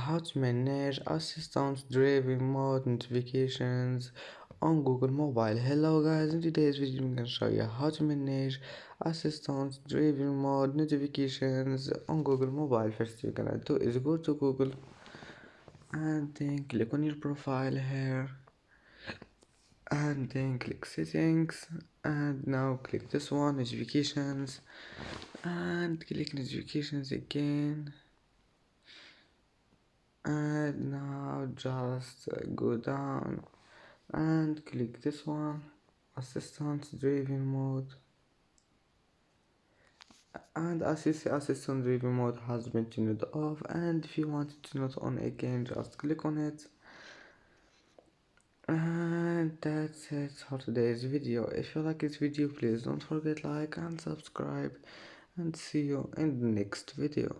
how to manage assistant driven mode notifications on Google Mobile. Hello guys, in today's video I'm going to show you how to manage assistant driven mode notifications on Google Mobile. First you're gonna do is go to Google and then click on your profile here and then click settings, and now click this one, notifications, and click notifications again, and now just go down and click this one, assistant driven mode. And as you see, assistant driven mode has been turned off, and if you want to turn it on again, just click on it. And that's it for today's video. If you like this video, please don't forget like and subscribe, and see you in the next video.